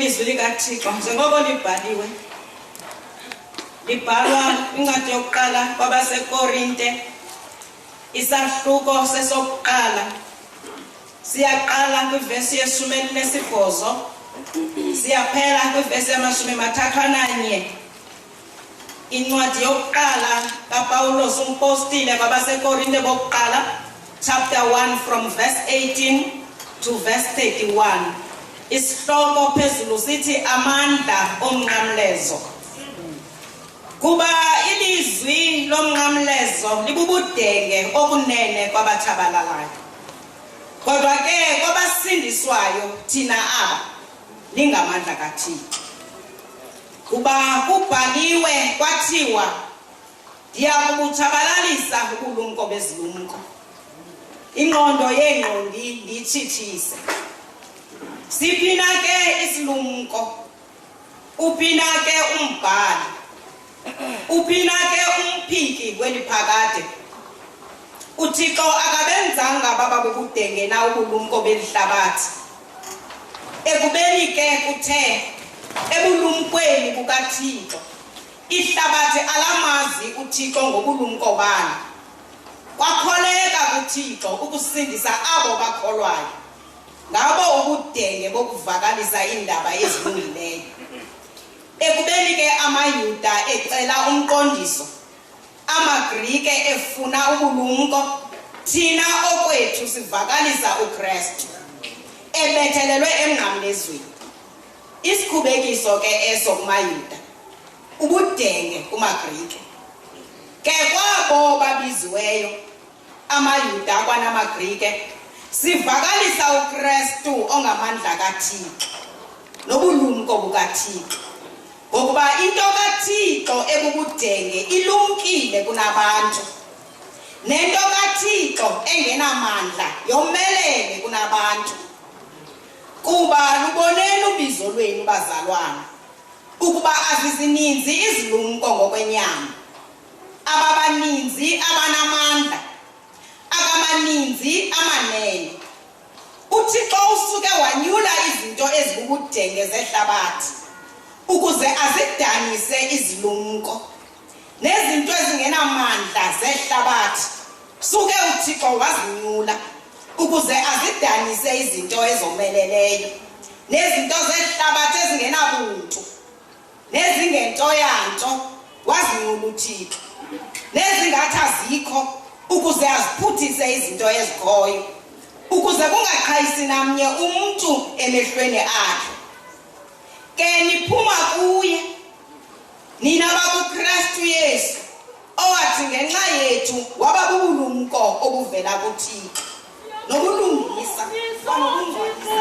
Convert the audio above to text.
Ilizwi likaThixo njengoba libhaliwe libhalwa incwadi yokuqala kwabaseKorinte isahluko sesokuqala siyaqala kwivesi ye-18 siyaphela kwivesi ye-31. Incwadi yokuqala kaPawulos umpostile kwabaseKorinte bokuqala chapter 1 from verse 18 to verse 31. Isihloko phezulu sithi amandla omnqamlezo. Kuba ilizwi lomnqamlezo libubudenge obunene kwabathabalalayo. Kodwa ke kwabasindiswayo thina aba lingamandla kaThixo. Kuba kubhaliwe kwathiwa ndiyakubutshabalalisa ubulumko bezilumko. Ingqondo yengqondi ndiyitshitshise. Siphina ke isilumko, uphina ke umbhali, uphina ke umphiki kweliphakade. uThixo akabenzanga baba bobudenge na ubulumko belihlabathi. Ekubeni ke kuthe ebulumkweni bukaThixo ihlabathi alamazi uThixo ngobulumko bani. Kwakholeka kuThixo ukusindisa abo bakholwayo ngabo ubudenge bokuvakalisa indaba ezilungileyo. Ekubeni ke amayuda ecela umqondiso, amaGrike efuna ubulumko, thina okwethu sivakalisa uKristu ebethelelwe emnqamlezweni. Isikhubekiso ke eso kumayuda, ubudenge kumaGrike. Ke kwabo babiziweyo amayuda kwanamaGrike sivakalisa uKristu ongamandla kaThixo nobulumko bukaThixo. Ngokuba into kaThixo ebubudenge ilumkile kunabantu, nento kaThixo engenamandla yomelele kunabantu. Kuba luboneni ubizo lwenu bazalwana, ukuba azizininzi izilumko ngokwenyama, ababaninzi abanamandla, akamaninzi amanene. uThixo usuke wanyula izinto ezibubudenge zehlabathi ukuze azidanise izilumko nezinto ezingenamandla zehlabathi. Suke uThixo wazinyula ukuze azidanise izinto ezomeleleyo nezinto zehlabathi ezingenabuntu nezingento yanto. Wazinyula uThixo nezingathi azikho ukuze aziphuthise izinto ezikhoyo, ukuze kungaqhayisi namnye umuntu emehlweni akhe. Ke niphuma kuye nina bakuKristu Yesu owathi ngenxa yethu waba bubulumko obuvela kuThixo nobulungisa kwanobungcwalisa.